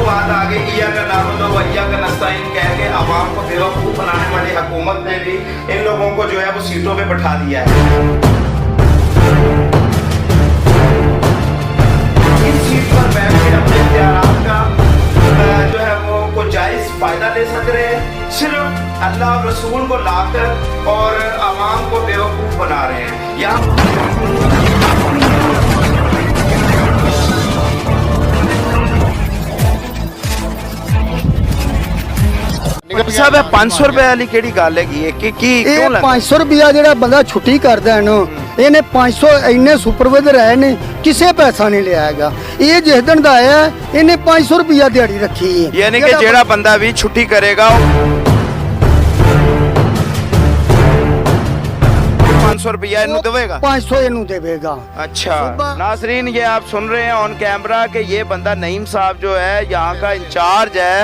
बात आ गई, इया का नाम दो वैया का नस्ताइन कह के आवाम को बेवकूफ़ बनाने वाली हुकूमत ने भी इन लोगों को जो है वो सीटों पे बैठा दिया है। इस सीट पर बैठ के अपने इख्तियारात का जो है वो को जायज़ फ़ायदा ले सक रहे हैं, सिर्फ अल्लाह और रसूल को लाकर और आवाम को बेवकूफ़ बना रहे हैं। यहाँ साहब 500 रुपए वाली केड़ी गल है कि क्यों 500 रुपया ਜਿਹੜਾ ਬੰਦਾ ਛੁੱਟੀ ਕਰਦਾ ਹੈ ਨਾ ਇਹਨੇ 500 ਇੰਨੇ ਸੁਪਰਵਾਈਜ਼ਰ ਆਏ ਨੇ ਕਿਸੇ ਪੈਸਾ ਨਹੀਂ ਲਿਆ ਹੈਗਾ। ਇਹ ਜਿਸ ਦਿਨ ਦਾ ਆਇਆ ਇਹਨੇ 500 ਰੁਪਇਆ ਦਿਹਾੜੀ ਰੱਖੀ ਹੈ, ਯਾਨੀ ਕਿ ਜਿਹੜਾ ਬੰਦਾ ਵੀ ਛੁੱਟੀ ਕਰੇਗਾ 500 रुपया इन्हें देगा, 500 इन्हें देगा। अच्छा नाजरीन, ये आप सुन रहे हैं ऑन कैमरा कि ये बंदा नईम साहब जो है यहाँ का इंचार्ज है,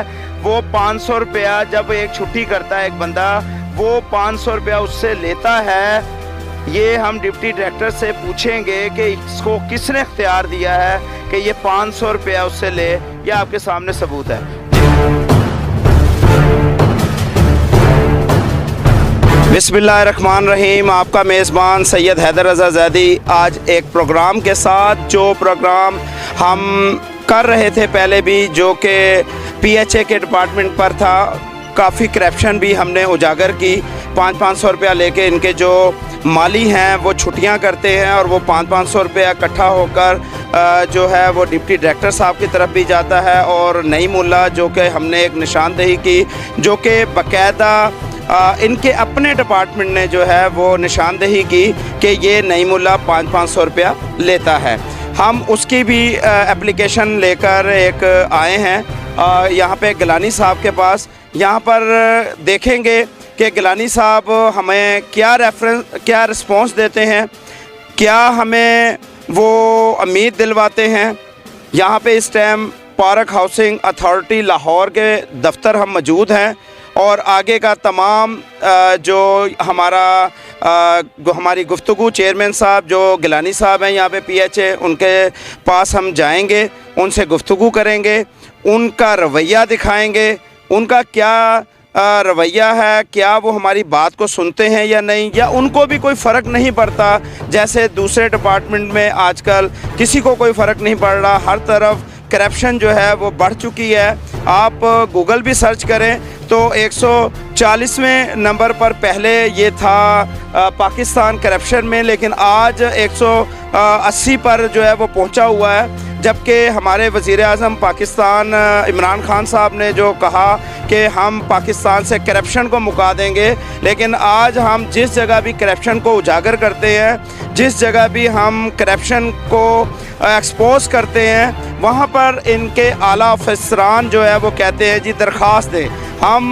वो 500 रुपया जब एक छुट्टी करता है एक बंदा, वो 500 रुपया उससे लेता है। ये हम डिप्टी डायरेक्टर से पूछेंगे कि इसको किसने इख्तियार दिया है कि ये 500 रुपया उससे ले, या आपके सामने सबूत है। बिस्मिल्लाहिर्रहमानिर्रहीम, आपका मेज़बान सैयद हैदर रज़ा ज़ैदी आज एक प्रोग्राम के साथ, जो प्रोग्राम हम कर रहे थे पहले भी, जो कि PHA के डिपार्टमेंट पर था, काफ़ी करप्शन भी हमने उजागर की। 500 रुपया लेके इनके जो माली हैं वो छुट्टियां करते हैं और वो 500 रुपया इकट्ठा होकर जो है वो डिप्टी डायरेक्टर साहब की तरफ भी जाता है। और नई मुल्ला जो कि हमने एक निशानदेही की, जो कि बाकायदा इनके अपने डिपार्टमेंट ने जो है वो निशानदेही की कि ये नई मुल्ला 500 रुपया लेता है। हम उसकी भी एप्लीकेशन लेकर एक आए हैं यहाँ पे गिलानी साहब के पास। यहाँ पर देखेंगे कि गिलानी साहब हमें क्या रिस्पॉन्स देते हैं, क्या हमें वो उम्मीद दिलवाते हैं। यहाँ पे इस time park housing authority Lahore के दफ्तर हम मौजूद हैं और आगे का तमाम जो हमारी गुफ्तगू चेयरमैन साहब जो गिलानी साहब हैं यहाँ पे PHA, उनके पास हम जाएंगे, उनसे गुफ्तगू करेंगे, उनका रवैया दिखाएंगे, उनका क्या रवैया है, क्या वो हमारी बात को सुनते हैं या नहीं, या उनको भी कोई फ़र्क नहीं पड़ता जैसे दूसरे डिपार्टमेंट में आजकल किसी को कोई फ़र्क नहीं पड़ रहा। हर तरफ करप्शन जो है वो बढ़ चुकी है। आप गूगल भी सर्च करें तो 140वें नंबर पर पहले ये था पाकिस्तान करप्शन में, लेकिन आज 180 पर जो है वो पहुंचा हुआ है। जबकि हमारे वज़ीर आज़म पाकिस्तान इमरान खान साहब ने जो कहा कि हम पाकिस्तान से करप्शन को मुका देंगे, लेकिन आज हम जिस जगह भी करप्शन को उजागर करते हैं, जिस जगह भी हम करप्शन को एक्सपोज करते हैं, वहाँ पर इनके आला अफसरान जो है वो कहते हैं जी दरख्वास्त दें। हम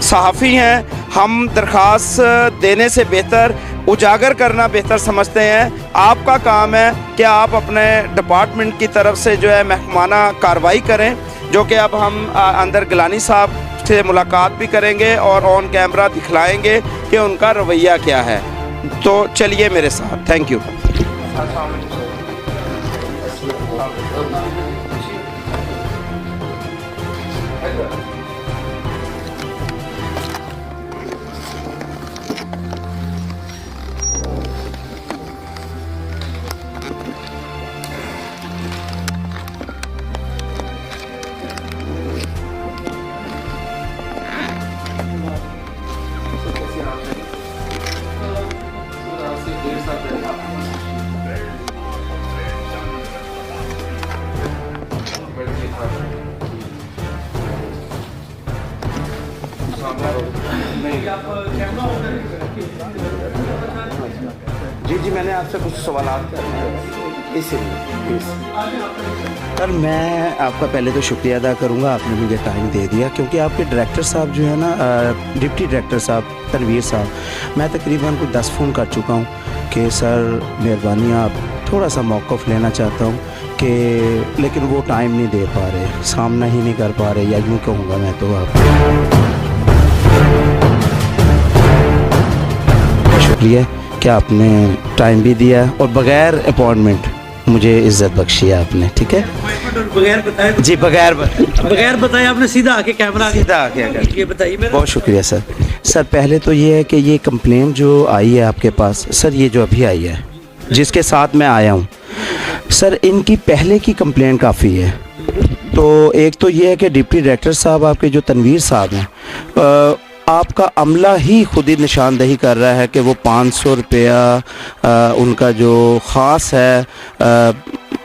सहाफ़ी हैं, हम दरख्वास्त देने से बेहतर उजागर करना बेहतर समझते हैं। आपका काम है कि आप अपने डिपार्टमेंट की तरफ से जो है महकमाना कार्रवाई करें, जो कि अब हम अंदर गिलानी साहब से मुलाकात भी करेंगे और ऑन कैमरा दिखलाएंगे कि उनका रवैया क्या है। तो चलिए मेरे साथ। Thank you. जी मैंने आपसे कुछ सवाल इसलिए सर मैं आपका पहले तो शुक्रिया अदा करूंगा, आपने मुझे टाइम दे दिया, क्योंकि आपके डायरेक्टर साहब जो है ना, डिप्टी डायरेक्टर साहब तनवीर साहब, मैं तकरीबन कुछ 10 फ़ोन कर चुका हूं कि सर मेहरबानी आप थोड़ा सा मौक़िफ़ लेना चाहता हूं कि, लेकिन वो टाइम नहीं दे पा रहे, सामना ही नहीं कर पा रहे, या यूँ कहूँगा मैं तो आप शुक्रिया कि आपने टाइम भी दिया और बग़ैर अपॉइंटमेंट मुझे इज्जत बख्शी है आपने, ठीक है बगैर बताए जी, बगैर बताए आपने सीधा आके कैमरा सीधा आके अगर ये बताइए मेरा बहुत शुक्रिया सर। सर पहले तो ये है कि ये कंप्लेन जो आई है आपके पास सर, ये जो अभी आई है जिसके साथ मैं आया हूँ सर, इनकी पहले की कंप्लेन काफ़ी है। तो एक तो ये है कि डिप्टी डायरेक्टर साहब आपके जो तनवीर साहब हैं, आपका अमला ही खुद ही निशानदही कर रहा है कि वो 500 रुपया उनका जो ख़ास है,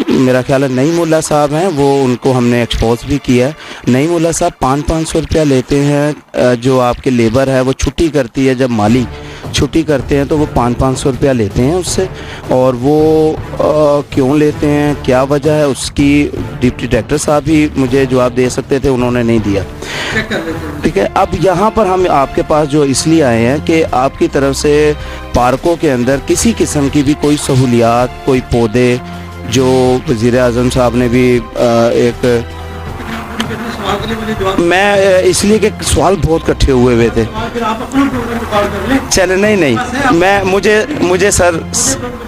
मेरा ख्याल है नई मुल्ला साहब हैं, वो उनको हमने एक्सपोज भी किया है। नई मुल्ला साहब 500 रुपया लेते हैं, जो आपके लेबर है वो छुट्टी करती है, जब माली छुट्टी करते हैं तो वो 500 रुपया लेते हैं उससे, और वो क्यों लेते हैं, क्या वजह है उसकी डिप्टी डायरेक्टर साहब ही मुझे जवाब दे सकते थे, उन्होंने नहीं दिया। ठीक है, अब यहाँ पर हम आपके पास जो इसलिए आए हैं कि आपकी तरफ से पार्कों के अंदर किसी किस्म की भी कोई सहूलियात, कोई पौधे, जो वज़ीर-ए-आज़म साहब ने भी एक मैं इसलिए कि सवाल बहुत इकट्ठे हुए थे। चले नहीं मैं मुझे सर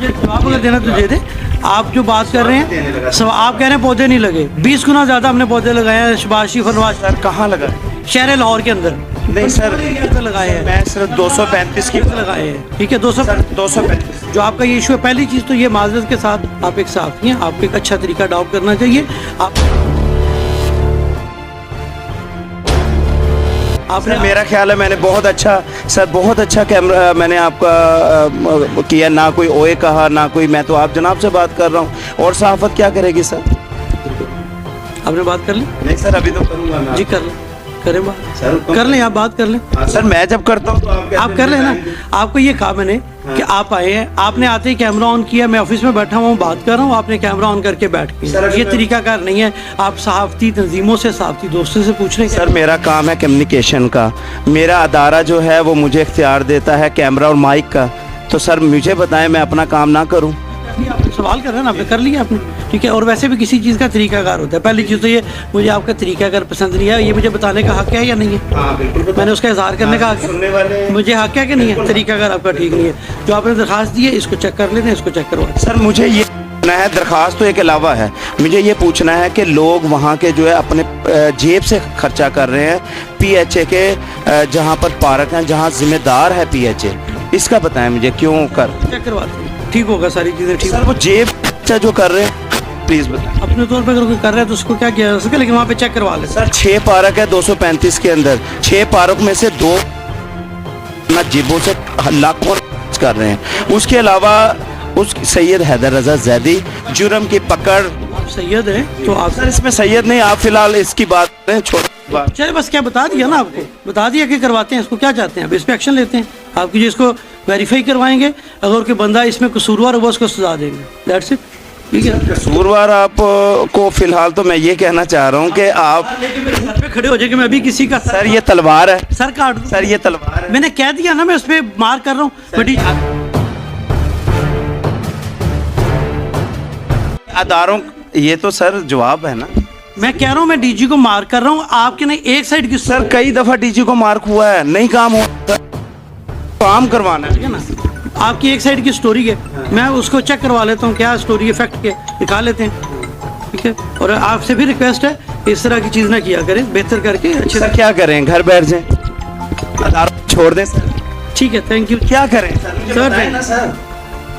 जवाब अगर देना तो दे दे। आप जो बात कर रहे हैं सब आप कह रहे हैं पौधे नहीं लगे, 20 गुना ज़्यादा हमने पौधे लगाए हैं। शबाशी फनवाज सर कहाँ लगा? शहर लाहौर के अंदर नहीं सर लगाए हैं, मैं सिर्फ 235 की लगाए हैं। ठीक है 235 जो आपका ये इशू है, पहली चीज़ तो ये माजरत के साथ आप एक साथी हैं, आपको एक अच्छा तरीका अडॉप्ट करना चाहिए। आपने मेरा ख्याल है मैंने बहुत अच्छा कैमरा मैंने आपका किया, ना कोई ओए कहा ना कोई, मैं तो आप जनाब से बात कर रहा हूँ। और सहाफ़त क्या करेगी सर? आपने बात कर ली? नहीं सर अभी तो करूँगा मैं। जी कर लें, करें बात सर, कर लें आप बात कर लें। सर मैं जब करता हूँ तो आप कर लें ना। आपको ये कहा मैंने कि आप आए हैं, आपने आते ही कैमरा ऑन किया, मैं ऑफिस में बैठा हुआ बात कर रहा हूँ, आपने कैमरा ऑन करके बैठ गए। ये तरीकाकार नहीं है। आप सहाफ़ती तंजीमों से, सहाफ़ती दोस्तों से पूछ रहे हैं। सर मेरा काम है कम्युनिकेशन का, मेरा अदारा जो है वो मुझे इख्तियार देता है कैमरा और माइक का, तो सर मुझे बताएं मैं अपना काम ना करूं? सवाल कर रहे हैं ना, आपने कर लिया आपने, ठीक है। और वैसे भी किसी चीज़ का तरीकाकार होता है। पहली चीज़ तो ये मुझे आपका तरीकाकार पसंद नहीं है, ये मुझे बताने का हक है या नहीं है? हाँ बिल्कुल, मैंने उसका इजहार करने का हक, मुझे हक है कि नहीं है? तरीकाकार आपका ठीक नहीं है। जो आपने दरखास्त दी है इसको चेक कर लेते हैं, इसको चेक करवा। सर मुझे ये पूछना है, दरखास्त तो एक अलावा है, मुझे ये पूछना है कि लोग वहाँ के जो है अपने जेब से खर्चा कर रहे हैं PHA के जहाँ पर पार्क हैं, जहाँ जिम्मेदार है PHA, इसका बताएं मुझे क्यों कर चेक करवाते हैं, ठीक होगा सारी चीज़ें ठीक। सर वो जेब से जो कर रहे हैं प्लीज़ बताएं। अपने तौर पर अगर कोई कर रहा है तो उसको क्या किया जा सके, लेकिन वहाँ पे चेक करवा ले। सर 6 पार्क है 235 के अंदर, 6 पार्क में से 2 ना जेबों से लाखों कर रहे हैं। उसके अलावा उस सैयद हैदर रजा जैदी जुर्म की पकड़। आप सैयद हैं तो आप सर इसमें सैयद नहीं, आप फिलहाल इसकी बात करें, छोटी बात। चलिए बस क्या बता दिया ना, आपको बता दिया कि करवाते हैं। इसको क्या चाहते हैं, अब इस पर एक्शन लेते हैं। आपकी जो इसको वेरीफाई करवाएंगे, अगर कोई बंदा इसमें कसूरवार होगा उसको सजा देंगे, दैट्स इट। ठीक है, कसूरवार आप को फिलहाल तो मैं ये कहना चाह रहा हूँ कि आप सर पे खड़े हो जाएंगे, मैं अभी किसी का सर ये तलवार है, सर काट दूं। सर ये तलवार है। मैंने कह दिया ना, मैं उस पर मार कर रहा हूँ बड़ी अदारों, ये तो सर जवाब है ना। मैं कह रहा हूँ मैं DG को मार कर रहा हूँ, आपके नहीं एक साइड की सर कई दफा DG को मार्क हुआ है, नहीं काम हो, काम करवाना है ना। आपकी एक साइड की स्टोरी है, मैं उसको चेक करवा लेता हूँ क्या स्टोरी है, फैक्ट के निकाल लेते हैं, ठीक है। और आपसे भी रिक्वेस्ट है इस तरह की चीज़ ना किया करें, बेहतर करके अच्छे सर क्या करें, घर बैठ जाएं, अदारों छोड़ दें सर? ठीक है, थैंक यू। क्या करें सर?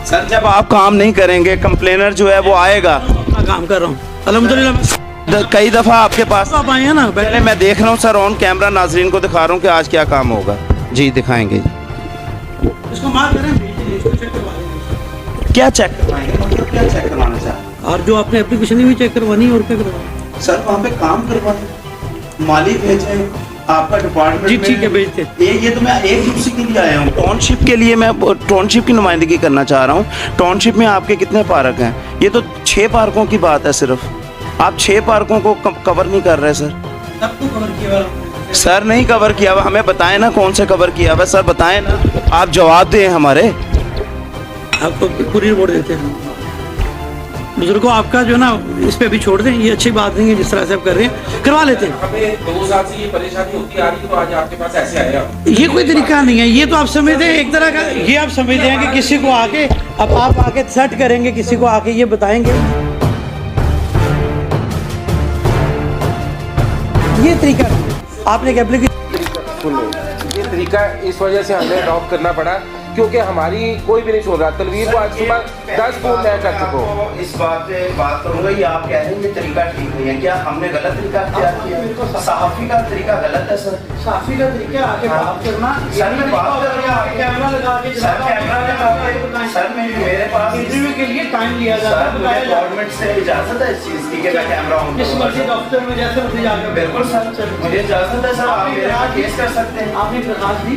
सर जब आप काम नहीं करेंगे कंप्लेनर जो है वो आएगा। अपना काम कर रहा हूँ अल्हम्दुलिल्लाह। कई दफ़ा आपके पास आप आए हैं ना, पहले मैं देख रहा हूँ सर ऑन कैमरा, नाजरीन को दिखा रहा हूँ कि आज क्या काम होगा। जी दिखाएंगे। इसको मार करें, इसको चेक करवा देंगे। क्या चेक करवाएंगे, क्या चेक करवाना चाह? और जो आपने एप्लीकेशन भी चेक करवानी है और क्या करवाना सर वहाँ पे काम करवाएं, माली भेजें, आपका डिपार्टमेंट जी ठीक है भेजते हैं। ये तो मैं एक उसी के लिए आया हूँ, टाउनशिप के लिए, मैं टाउनशिप की नुमाइंदगी करना चाह रहा हूँ। टाउनशिप में आपके कितने पार्क हैं? ये तो 6 पार्कों की बात है सिर्फ, आप 6 पार्कों को कवर नहीं कर रहे सर। सबको कवर किया हुआ सर नहीं कवर किया हुआ, हमें बताएं ना कौन से कवर किया हुआ सर, बताएं ना, आप जवाब दें हमारे। आपको पूरी रिपोर्ट देते हैं, बुजुर्गों आपका जो ना इस पे भी छोड़ दें, ये अच्छी बात नहीं है जिस तरह से आप कर रहे हैं, करवा लेते हैं। हमें 2 साल से ये परेशानी होती आ रही, तो आज आपके पास ऐसे आए आप। ये कोई तरीका नहीं है, ये तो आप समझते हैं एक तरह का, ये आप समझते हैं कि किसी को आके अब आप आके सेट करेंगे, किसी को आके ये बताएंगे, ये तरीका नहीं है। आपने एक एप्लीकेशन, ये तरीका इस वजह से हमें अडॉप्ट करना पड़ा क्योंकि हमारी कोई भी नहीं सुन रहा। तलवीर को आज सुबह 10 फोन मैं कर चुका हूँ। इस बात पे बात करूंगा, ये आप कह रहे हैं ये तरीका ठीक नहीं है, क्या हमने गलत तरीका अख्तियार किया? सहाफी का तरीका गलत है सर। साफी का तरीका आके बात करना, सर मैं बात कर रहा हूँ, कैमरा लगा के, सर कैमरा लगा के, सर मेरे पास इंटरव्यू के लिए टाइम लिया सर जाता मुझे है, गवर्नमेंट से इजाजत है इस चीज की कि मैं कैमरा ऑन जिस करूंगा। मर्जी दफ्तर में जैसे मुझे जाकर, बिल्कुल सर मुझे इजाजत है सर, आप मेरे यहाँ केस कर सकते हैं। आपने दरखास्त दी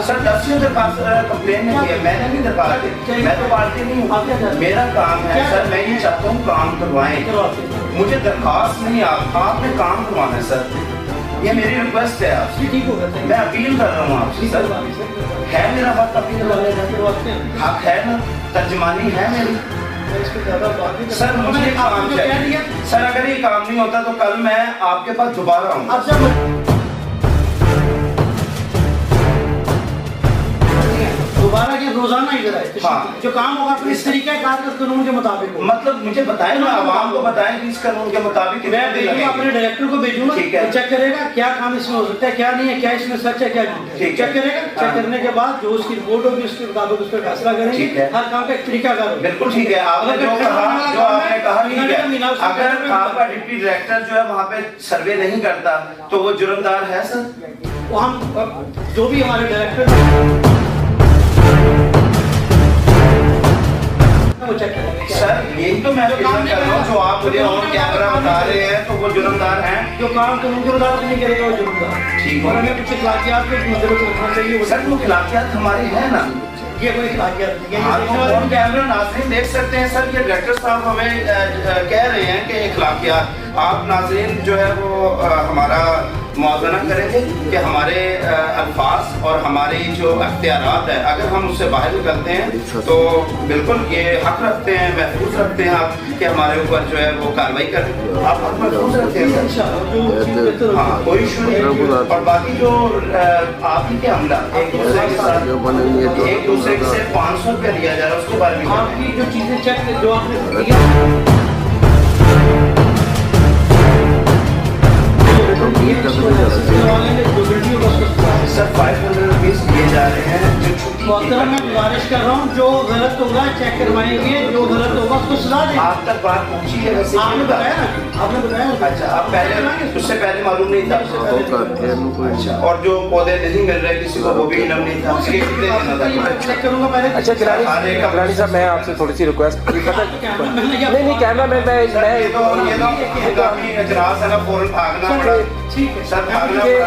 सर 10 से दरखास्त कंप्लेन नहीं किया, मैंने भी दरखास्त दी, मैं तो पार्टी नहीं हूँ, मेरा काम है सर, मैं ये चाहता हूँ काम करवाएं, मुझे दरखास्त नहीं, आपने काम करवाना है सर, ये मेरी रिक्वेस्ट है आपसे। ठीक होगा, मैं अपील कर रहा हूँ आपसे सर, है मेरा हक अपील करने का, हक है ना, तर्जमानी है मेरी सर, मुझे काम चाहिए सर, अगर ये काम नहीं होता तो कल मैं आपके पास दोबारा आऊँगा। दोबारा के रोजाना इधर आए, हाँ। जो काम होगा अपने इस तरीके कार कानून के मुताबिक होगा। मतलब मुझे बताएं ना, आवाम को बताएं कि इस कानून के मुताबिक मैं भेजूंगा, अपने डायरेक्टर को भेजूंगा, ठीक है, चेक करेगा क्या काम इसमें हो सकता है, क्या नहीं है, क्या इसमें सच है, क्या झूठ है, ठीक चेक करेगा, चेक करने के बाद जो उसकी रिपोर्ट होगी उसके मुताबिक उस पर फैसला करेंगे। हर काम का एक तरीका कार होगा। बिल्कुल ठीक है, आपने जो कहा, जो आपने कहा ठीक है। अगर आपका डिप्टी डायरेक्टर जो है वहाँ पे सर्वे नहीं करता तो वो जुर्मदार है सर? वो हम जो भी हमारे डायरेक्टर वो चेक करेंगे सर, यही तो मैं कर रहा हूँ, जो आप मुझे ऑन कैमरा बता रहे हैं तो वो जुर्मदार हैं। जो काम कानून के मुताबिक नहीं करेगा वो जुर्मदार। ठीक और हमें कुछ इखलाकियात के नजर में रखना चाहिए। सर वो इखलाकियात हमारी है ना, ये कोई इखलाकियात नहीं है। हाँ, तो ऑन कैमरा नाज़रीन देख सकते हैं सर, ये डायरेक्टर साहब हमें कह रहे हैं कि इखलाकियात, आप नाज़रीन जो है वो हमारा मुआवजा करेंगे कि हमारे अल्फाज और हमारी जो अख्तियारात है अगर हम उससे बाहर निकलते हैं तो बिल्कुल ये हक रखते हैं, महफूज रखते हैं आप कि हमारे ऊपर जो है वो कार्रवाई करें। आप हक महफूज रखते हैं, हाँ कोई इशू नहीं। और बाकी जो आप ही के हमला एक दूसरे के साथ, एक दूसरे से 500 रुपया लिया जा रहा है, उसके बारे में आपकी जो चीजें चेक जो आपने सर 500 रुपीज दिए जा रहे हैं जो छुट्टी। मोहतरम मैं गुजारिश कर रहा हूँ, जो गलत होगा चेक करवाएंगे, जो गलत होगा उसको सजा देंगे। आप तक बात पहुंची है वैसे? आपने बताया ना, आपने बताया। अच्छा, आप पहले उससे पहले मालूम नहीं था? अच्छा, और जो पौधे नहीं मिल रहे किसी को वो भी इल्म नहीं था? चेक करूंगा पहले। अच्छा गिलानी साहब, मैं आपसे थोड़ी सी रिक्वेस्ट नहीं कैमरा मैन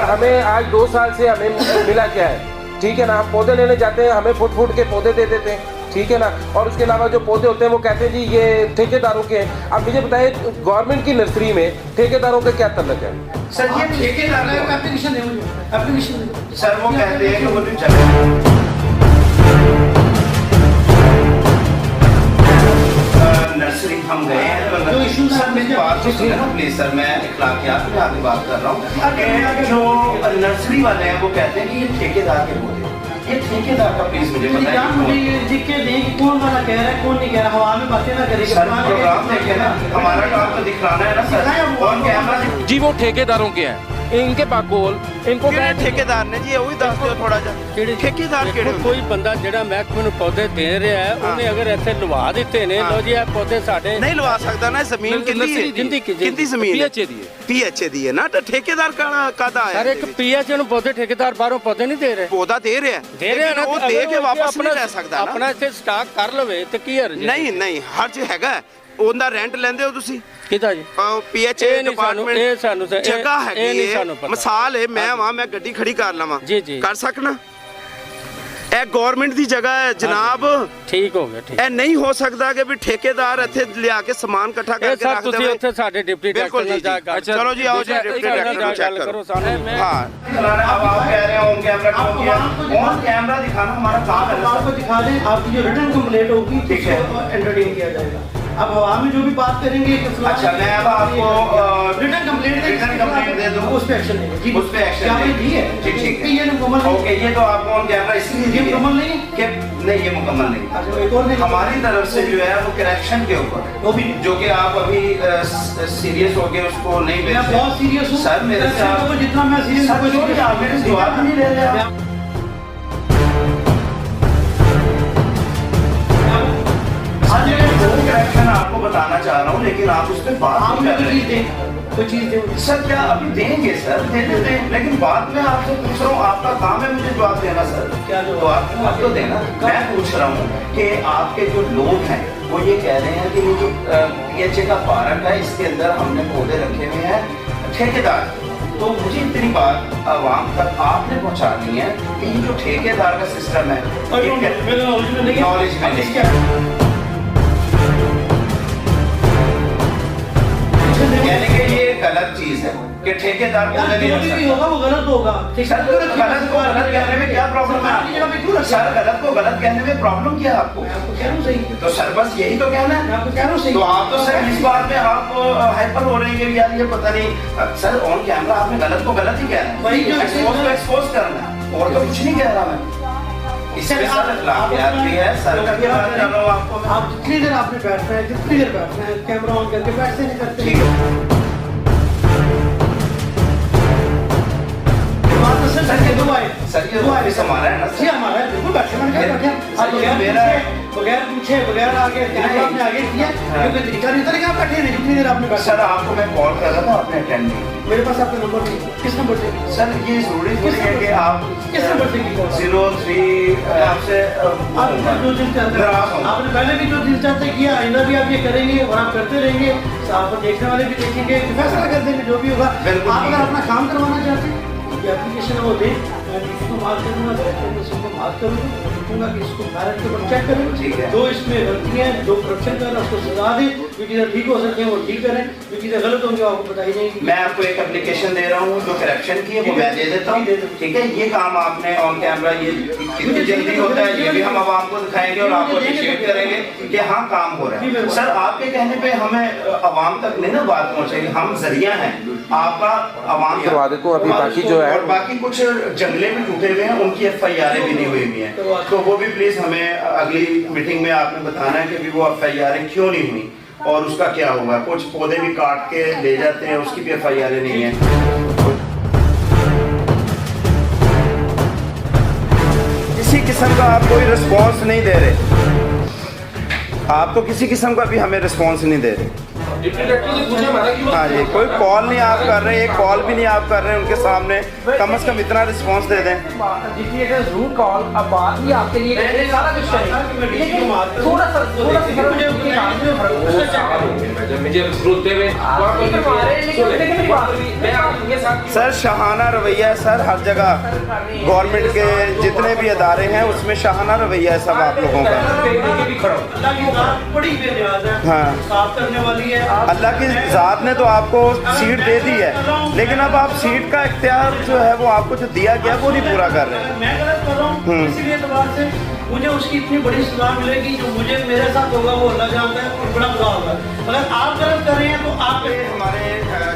हमें आज 2 साल से हमें मिला क्या है, ठीक है ना, हम पौधे लेने जाते हैं, हमें फुट के पौधे दे देते हैं, ठीक है ना, और उसके अलावा जो पौधे होते हैं वो कहते हैं जी ये ठेकेदारों के हैं। अब मुझे बताइए गवर्नमेंट की नर्सरी में ठेकेदारों का क्या तल्लक है? सर ये ठेकेदार एप्लीकेशन है, एप्लीकेशन सर वो कहते हैं कि वो जो चले नर्सरी हम गए हैं तो जो इशू सर मेरी बात तो सुनिए ना प्लीज सर, मैं इखलाकियात में आगे बात कर रहा हूँ। जो नर्सरी वाले हैं वो कहते हैं कि ये ठेकेदार के पौधे, ये ठेकेदार का प्लीज मुझे बताइए। मुझे ये दिख के दें कि कौन वाला कह रहा है कौन नहीं कह रहा, हवा में बातें ना करें। सर प्रोग्राम देखे ना, हमारा काम तो दिखलाना है ना सर, कौन कैमरा जी वो ठेकेदारों के हैं, इनके बाकोल इनको ठेकेदार ने जी वही दस दो थोड़ा जा ठेकेदार केड़े ਕੋਈ ਬੰਦਾ ਜਿਹੜਾ ਮਹਿਕਮੇ ਨੂੰ ਪੌਦੇ ਦੇ ਰਿਹਾ ਹੈ ਉਹਨੇ ਅਗਰ ਇੱਥੇ ਲਵਾ ਦਿੱਤੇ ਨੇ ਲੋ ਜੀ ਇਹ ਪੌਦੇ ਸਾਡੇ नहीं लगा सकता ना, जमीन जिंदी कितनी जमीन पीएचए ਦੀ ਹੈ पीएचए दी है ना, तो ठेकेदार कादा है ਸਰ ਇੱਕ ਪੀਐਚਏ ਨੂੰ ਪੌਦੇ ਠੇਕੇਦਾਰ ਬਾਹਰੋਂ ਪੌਦੇ ਨਹੀਂ ਦੇ ਰਹੇ पौधा दे रहे हैं, ਦੇ ਰਹੇ ਨਾ वो दे के वापस नहीं रह सकता ना। ਆਪਣਾ ਇੱਥੇ ਸਟਾਕ ਕਰ ਲਵੇ ਤੇ ਕੀ ਹਰਜ ਹੈ? नहीं नहीं हर्ज हैगा, ਉਹਦਾ ਰੈਂਟ ਲੈਂਦੇ ਹੋ ਤੁਸੀਂ ਕਿਹਦਾ ਜੀ ਪੀਐਚਏ ਇਹ ਨਹੀਂ ਸਾਨੂੰ ਜਗ੍ਹਾ ਇਹ ਨਹੀਂ ਹੈਗੀ ਸਾਨੂੰ ਹੈ, ਪਤਾ। ਮਿਸਾਲ ਹੈ ਮੈਂ ਗੱਡੀ ਖੜੀ ਕਰ ਲਵਾਂ, ਜੀ ਜੀ ਕਰ ਸਕਣਾ? ਇਹ ਗਵਰਨਮੈਂਟ ਦੀ ਜਗ੍ਹਾ ਹੈ ਜਨਾਬ, ਠੀਕ ਹੋ ਗਿਆ ਠੀਕ ਇਹ ਨਹੀਂ ਹੋ ਸਕਦਾ ਕਿ ਵੀ ਠੇਕੇਦਾਰ ਇੱਥੇ ਲਿਆ ਕੇ ਸਮਾਨ ਇਕੱਠਾ ਇਹ ਕਰਕੇ ਸਰ ਰੱਖ ਤੁਸੀਂ ਦੇਵੇ। ਉੱਥੇ ਸਾਡੇ ਡਿਪਟੀ ਡਾਇਰੈਕਟਰ ਨਾਲ ਜਾ ਕੇ चलो जी आओ जी डिप्टी डायरेक्टर को चेक करो करो। सामने हाँ अब आप कह रहे हैं ऑन कैमरा क्यों किया? ऑन कैमरा दिखाना हमारा काम है। आपको दिखा दें, आपकी जो रिटर्न कंप्लेंट होगी ठीक है, एंटरटेन किया जाएगा। अब हवा में जो भी बात करेंगे कि फलाना- अच्छा, मैं अब आपको रिटर्न कंप्लेंट दे दूं, उस पे एक्शन लेंगे जी, उस पे एक्शन क्या लेंगे। दी है जी, ठीक है। ये मुकम्मल नहीं ओके, ये तो आपको ऑन कैमरा इसलिए ये दिए मुकम्मल नहीं है? कि नहीं, ये मुकम्मल नहीं। अच्छा, एक और नहीं हमारी तरफ से जो है वो करेक्शन के ऊपर है, वो भी जो कि आप अभी सीरियस हो गए उसको नहीं मैं बेचते। बहुत सीरियस हूँ सर, मेरे से आप- को जितना मैं सीरियस सर, छोड़िए, आप मेरे से जवाब नहीं दे रहे आप। करेक्शन आपको बताना चाह रहा हूँ, लेकिन आप उस पर बात आप नहीं मुझे कर कोई रहे। चीज़ दें, कोई चीज़ दें सर, क्या अभी देंगे सर, दे देते हैं, लेकिन बाद में आपसे पूछ रहा हूँ, आपका काम है मुझे जवाब देना सर। क्या जवाब? तो आप तो देना। मैं पूछ रहा हूँ कि आपके जो लोग हैं वो ये कह रहे हैं कि ये जो PHA का पार्क है इसके अंदर हमने पौधे रखे हुए हैं ठेकेदार। तो मुझे इतनी बात आवाम तक आपने पहुँचानी है कि ये जो ठेकेदार का सिस्टम है नॉलेज में नहीं है। यानी कि ये गलत चीज है कि ठेकेदार को नहीं जो भी होगा वो गलत होगा। सर, गलत को गलत कहने में क्या प्रॉब्लम है? सर, गलत को गलत कहने में प्रॉब्लम क्या है आपको? मैं आपको कह रहा हूँ सही, तो सर बस यही तो कहना मैं है। आपको कह रहा हूँ सही। तो आप तो सर इस बात में आप हाइपर हो रहे हैं कि यार ये पता नहीं। सर, ऑन कैमरा आपने गलत को गलत ही कहना है, वही जो एक्सपोज को एक्सपोज करना है, और तो कुछ नहीं कह रहा मैं। इसमें सर अखलाकियात भी है, सर का क्या बात कर रहा हूँ आपको मैं। आप जितनी देर आपने बैठना है, जितनी देर बैठना है, कैमरा ऑन करके बैठते नहीं करते। ठीक है सर ये दो आए, सर, ये ऑफिस हमारा है ना जी सर। हमारा है, बिल्कुल बैठे मैंने कहा बैठे। आप सर, ये बगैर मेरा- पूछे बगैर आगे कैमरा आपने आगे किया, क्योंकि तरीका नहीं तरीका आप बैठे नहीं, जितनी देर आपने बैठा। सर, आपको मैं कॉल कर रहा था, आपने अटेंड नहीं किया। मेरे पास आपका नंबर नहीं, किस नंबर से? सर, ये जरूरी थोड़ी है कि आप किस नंबर से की कॉल? 03 आपसे आप जो दिल चाहते हैं, नाराज हूँ। आपने पहले भी जो दिल चाहते किया, आइंदा भी आप ये करेंगे और आप करते रहेंगे। आपको देखने वाले भी देखेंगे, फैसला कर देंगे जो भी होगा। बिल्कुल आप अगर ठीक है। अपना काम करवाना चाहते हैं, ये एप्लीकेशन है वो दें, मैं डीसी को बात करूँगा, डायरेक्टर से को बात करूँगा, लिखूंगा कि इसको भारत के ऊपर चेक करें, ठीक है। जो इसमें गलतियाँ हैं, जो करप्शन कर रहा है उसको सजा दें, जो चीज़ें ठीक हो सकते हैं वो ठीक करें, जो चीज़ें गलत होंगी वो आपको बताई जाएंगी। मैं आपको एक एप्लीकेशन दे रहा हूँ जो करेक्शन की है, वो मैं दे देता हूँ। ठीक है, ये काम आपने ऑन कैमरा ये कितनी जल्दी होता है ये भी हम अब आपको दिखाएंगे और आपको अप्रिशिएट करेंगे कि हाँ काम हो रहा है। सर, आपके कहने पे हमें आवाम तक नहीं ना बात पहुँचेगी, हम जरिया हैं आपका आवाम तक। करवा देता हूँ अभी, बाकी जो है और बाकी कुछ जंगले भी टूटे हुए हैं, उनकी FIR भी नहीं हुई है, तो वो भी प्लीज हमें अगली मीटिंग में आपने बताना है कि भी वो FIR क्यों नहीं हुई और उसका क्या होगा। कुछ पौधे भी काट के ले जाते हैं, उसकी भी FIR नहीं है। किसी किस्म का आप कोई रिस्पॉन्स नहीं दे रहे, आप तो किसी किस्म का भी हमें रिस्पॉन्स नहीं दे रहे। हाँ जी, कोई कॉल नहीं आप कर रहे, एक कॉल भी नहीं आप कर रहे उनके सामने, कम से कम इतना रिस्पॉन्स दे दें। जरूर कॉल अब बात ही आपके लिए सारा कुछ करेंगे, लेकिन थोड़ा सा सर, शाहाना रवैया है सर, हर जगह गवर्नमेंट के जितने भी अदारे हैं उसमें शाहाना रवैया है सब आप लोगों का। अल्लाह की ज़ात बड़ी बेनियाज़ है, हाँ। साफ करने वाली है। अल्लाह की ज़ात ने तो आपको सीट दे दी है, लेकिन अब आप सीट का इख्तियार जो है वो आपको जो दिया गया वो नहीं पूरा कर रहे। मैं गलत कर रहा हूँ, इसीलिए एतबार से मुझे उसकी इतनी बड़ी सजा मिलेगी, जो मुझे मेरे साथ होगा वो अल्लाह जानता है, और बड़ा बुरा होगा। अगर आप गलत कर रहे हैं तो आप हमारे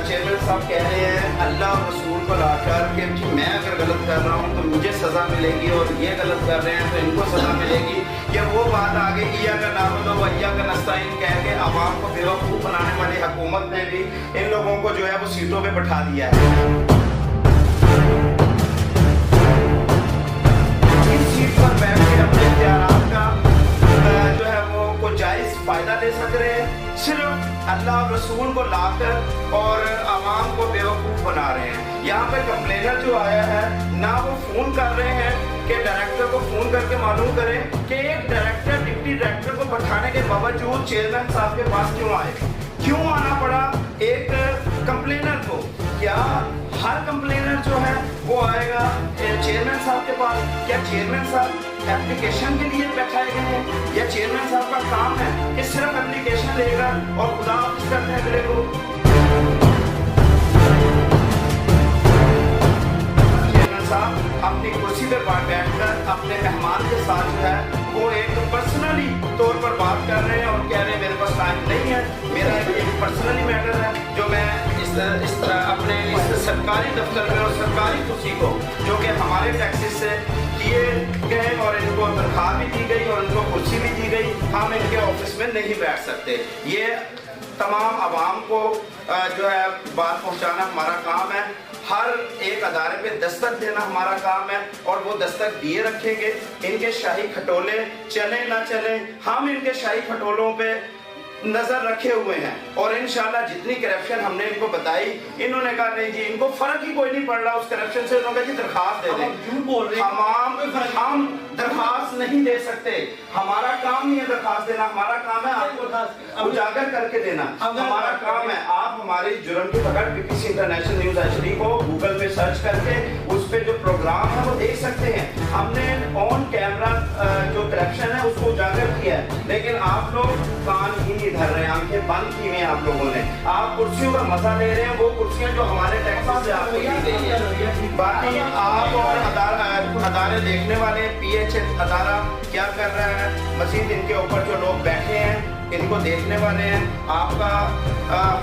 चेयरमैन साहब कह रहे हैं अल्लाह और रसूल को लाकर कि मैं अगर गलत कर रहा हूँ तो मुझे सज़ा मिलेगी, और ये गलत कर रहे हैं तो इनको सज़ा मिलेगी। ये वो बात आगे ईया का नाम व ईया का नस्ताइन कह के आवाम को बेवकूफ़ बनाने वाली हुकूमत ने भी इन लोगों को जो है वो सीटों पे बैठा दिया है। इस सीट पर बैठ के अपने इख्तियारात का जो है वो को जायज़ फ़ायदा ले सक रहे हैं, सिर्फ अल्लाह और रसूल को लाकर और आवाम को बेवकूफ़ बना रहे हैं। यहाँ पे कंप्लेनर जो आया है ना, वो फ़ोन कर रहे हैं कि डायरेक्टर को फ़ोन करके मालूम करें कि एक डायरेक्टर डिप्टी डायरेक्टर को बैठाने के बावजूद चेयरमैन साहब के पास क्यों आए, क्यों आना पड़ा एक कंप्लेनर को। क्या हर कंप्लेनर जो है वो आएगा चेयरमैन साहब के पास? क्या चेयरमैन साहब एप्लीकेशन के लिए बैठाए गए हैं, या चेयरमैन साहब का काम है कि सिर्फ एप्लीकेशन लेगा और खुदा हाफिज़ करने अगले को? चेयरमैन साहब अपनी कुर्सी पे बैठकर अपने मेहमान के साथ जो है वो एक पर्सनली तौर पर बात कर रहे हैं और कह रहे हैं मेरे पास टाइम नहीं सरकारी दफ्तर में और सरकारी कुर्सी को जो कि हमारे टैक्सेस से किए गए और इनको तनख्वाह भी दी गई और इनको कुर्सी भी दी गई, हम इनके ऑफिस में नहीं बैठ सकते। ये तमाम आवाम को जो है बात पहुंचाना हमारा काम है। हर एक अदारे पे दस्तक देना हमारा काम है और वो दस्तक दिए रखेंगे। इनके शाही खटोले चले ना चले, हम इनके शाही खटोलों पे नजर रखे हुए हैं और इंशाल्लाह जितनी करप्शन हमने इनको बताई, इन्होंने कहा नहीं जी इनको फर्क ही कोई नहीं पड़ रहा उस करप्शन से। उन्होंने कहा जी दरखास्त दे दें। क्यों बोल रहे हैं? हम दरखास्त नहीं दे सकते, हमारा काम ही है दरखास्त देना। हमारा काम है आपको उजागर करके देना, हमारा काम है। आप हमारी जुर्म की पकड़ पीपीसी इंटरनेशनल न्यूज HD को गूगल पे सर्च करके उस पे जो प्रोग्राम है वो देख सकते हैं। हमने ऑन कैमरा जो करप्शन है उसको उजागर किया है, लेकिन आप लोग कान ही नहीं धर रहे हैं, आंखें बंद की हुई हैं आप लोगों ने। आप कुर्सियों का मजा ले रहे हैं, वो कुर्सियां जो हमारे टैक्स से आपको दी गई है। बाकी आप और अदारे देखने वाले PH अदारा क्या कर रहा है, मजीद इनके ऊपर जो लोग बैठे हैं इनको देखने वाले हैं। आपका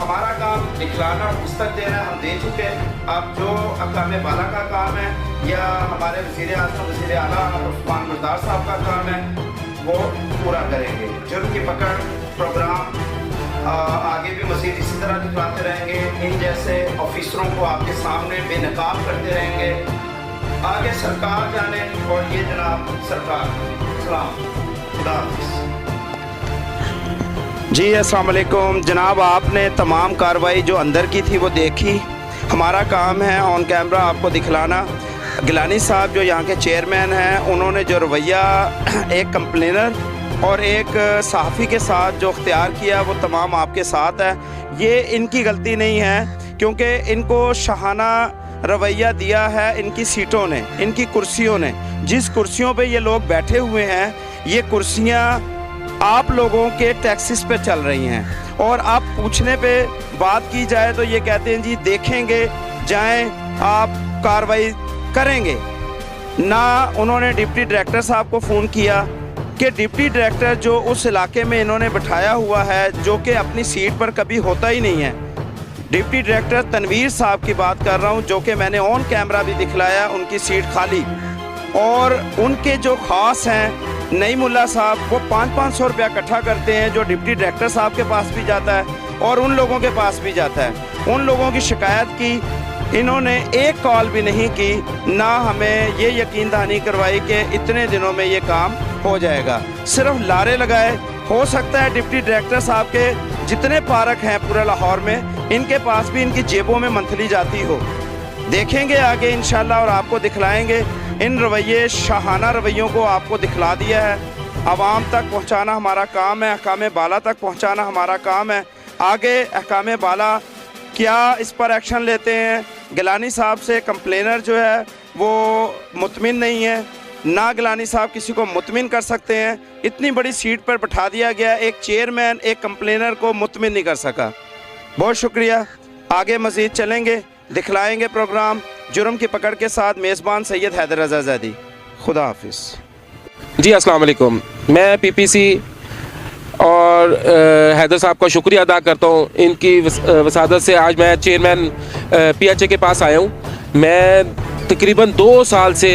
हमारा काम दिखलाना, पुस्तक देना हम दे चुके हैं। अब जो अकाम बाला का काम है या हमारे वज़ीर आज़म वज़ीर आला उस्मान मुर्दार साहब का काम है वो पूरा करेंगे। जुर्म की पकड़ प्रोग्राम आगे भी मज़ीद इसी तरह दिखलाते रहेंगे। इन जैसे ऑफिसरों को आपके सामने बेनकाब करते रहेंगे। आगे सरकार जाने और ये जनाब सरकार। सलाम, खुदा हाफ़िज़। जी अस्सलाम वालेकुम जनाब, आपने तमाम कार्रवाई जो अंदर की थी वो देखी। हमारा काम है ऑन कैमरा आपको दिखलाना। गिलानी साहब जो यहाँ के चेयरमैन हैं, उन्होंने जो रवैया एक कंप्लेनर और एक सहाफ़ी के साथ जो अख्तियार किया वो तमाम आपके साथ है। ये इनकी गलती नहीं है क्योंकि इनको शाहाना रवैया दिया है इनकी सीटों ने, इनकी कुर्सियों ने। जिस कुर्सियों पे ये लोग बैठे हुए हैं, ये कुर्सियाँ आप लोगों के टैक्सेस पे चल रही हैं और आप पूछने पे बात की जाए तो ये कहते हैं जी देखेंगे, जाएं आप कार्रवाई करेंगे। ना उन्होंने डिप्टी डायरेक्टर साहब को फ़ोन किया कि डिप्टी डायरेक्टर जो उस इलाके में इन्होंने बिठाया हुआ है, जो कि अपनी सीट पर कभी होता ही नहीं है। डिप्टी डायरेक्टर तनवीर साहब की बात कर रहा हूँ, जो कि मैंने ऑन कैमरा भी दिखलाया, उनकी सीट खाली। और उनके जो ख़ास हैं नईमुल्ला साहब, वो 500-500 रुपया इकट्ठा करते हैं जो डिप्टी डायरेक्टर साहब के पास भी जाता है और उन लोगों के पास भी जाता है। उन लोगों की शिकायत की, इन्होंने एक कॉल भी नहीं की, ना हमें ये यकीन दहानी करवाई कि इतने दिनों में ये काम हो जाएगा। सिर्फ लारे लगाए। हो सकता है डिप्टी डायरेक्टर साहब के जितने पार्क हैं पूरे लाहौर में, इनके पास भी इनकी जेबों में मंथली जाती हो। देखेंगे आगे इंशाल्लाह और आपको दिखलाएंगे। इन रवैये शाहाना रवैयों को आपको दिखला दिया है। आवाम तक पहुंचाना हमारा काम है, अहकाम बाला तक पहुंचाना हमारा काम है। आगे अहकाम बाला क्या इस पर एक्शन लेते हैं? गिलानी साहब से कंप्लेनर जो है वो मुतमिन नहीं है, ना गिलानी साहब किसी को मुतमिन कर सकते हैं। इतनी बड़ी सीट पर बैठा दिया गया, एक चेयरमैन एक कंप्लेनर को मुतमिन नहीं कर सका। बहुत शुक्रिया। आगे मज़ीद चलेंगे, दिखलाएंगे प्रोग्राम जुर्म की पकड़ के साथ। मेज़बान सैयद हैदर रज़ा ज़ैदी। खुदा हाफिज़। जी अस्सलाम वालेकुम। मैं PPC और हैदर साहब का शुक्रिया अदा करता हूँ। इनकी वसादत से आज मैं चेयरमैन PHA के पास आया हूँ। मैं तकरीबन 2 साल से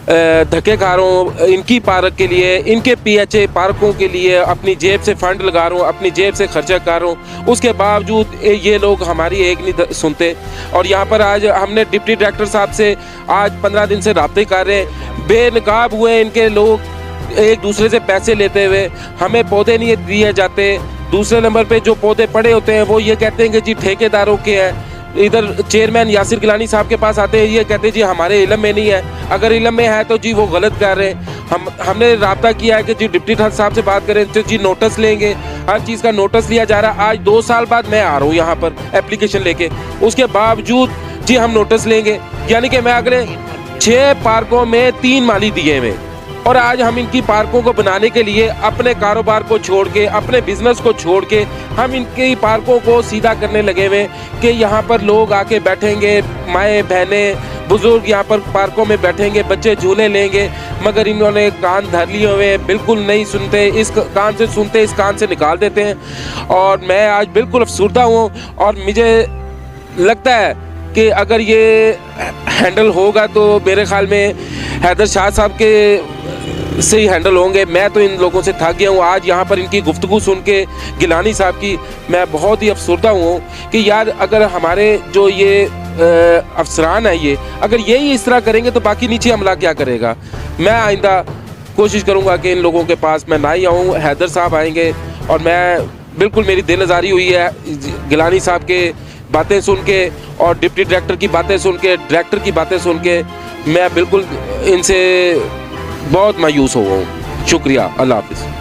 धक्के खा रहा हूँ इनकी पार्क के लिए, इनके PHA पार्कों के लिए अपनी जेब से फ़ंड लगा रहा हूँ, अपनी जेब से खर्चा कर रहा हूँ। उसके बावजूद ये लोग हमारी एक नहीं सुनते। और यहाँ पर आज हमने डिप्टी डायरेक्टर साहब से आज 15 दिन से राब्ते कर रहे हैं। बेनकाब हुए इनके लोग एक दूसरे से पैसे लेते हुए। हमें पौधे नहीं दिए जाते। दूसरे नंबर पे जो पौधे पड़े होते हैं वो ये कहते हैं कि जी ठेकेदारों के हैं। इधर चेयरमैन यासिर गिलानी साहब के पास आते हैं, ये कहते हैं जी हमारे इल्म में नहीं है। अगर इल्म में है तो जी वो गलत कर रहे हैं। हमने राब्ता किया है कि जी डिप्टी साहब से बात करें तो जी नोटिस लेंगे, हर चीज़ का नोटिस लिया जा रहा है। आज 2 साल बाद मैं आ रहा हूँ यहाँ पर एप्लीकेशन लेके, उसके बावजूद जी हम नोटिस लेंगे। यानी कि मैं अगले 6 पार्कों में 3 माली दिए हुए, और आज हम इनकी पार्कों को बनाने के लिए अपने कारोबार को छोड़ के, अपने बिजनेस को छोड़ के हम इनकी पार्कों को सीधा करने लगे हुए कि यहाँ पर लोग आके बैठेंगे, माएँ बहनें बुजुर्ग यहाँ पर पार्कों में बैठेंगे, बच्चे झूले लेंगे। मगर इन्होंने कान धर लिए हुए, बिल्कुल नहीं सुनते। इस कान से सुनते, इस कान से निकाल देते हैं। और मैं आज बिल्कुल अफसुर्दा हूँ और मुझे लगता है कि अगर ये हैंडल होगा तो मेरे ख्याल में हैदर शाह साहब के से ही हैंडल होंगे। मैं तो इन लोगों से थक गया हूँ। आज यहाँ पर इनकी गुफ्तगू सुन के गिलानी साहब की मैं बहुत ही अफसरदा हूँ कि यार अगर हमारे जो ये अफसरान है ये अगर यही इस तरह करेंगे तो बाकी नीचे अमला क्या करेगा। मैं आइंदा कोशिश करूँगा कि इन लोगों के पास मैं ना ही आऊँ। हैदर साहब आएंगे और मैं बिल्कुल मेरी दिल आज़ारी हुई है गिलानी साहब के बातें सुन के और डिप्टी डायरेक्टर की बातें सुन के, डायरेक्टर की बातें सुन के मैं बिल्कुल इनसे बहुत मायूस हुआ हूँ। शुक्रिया, अल्लाह हाफिज़।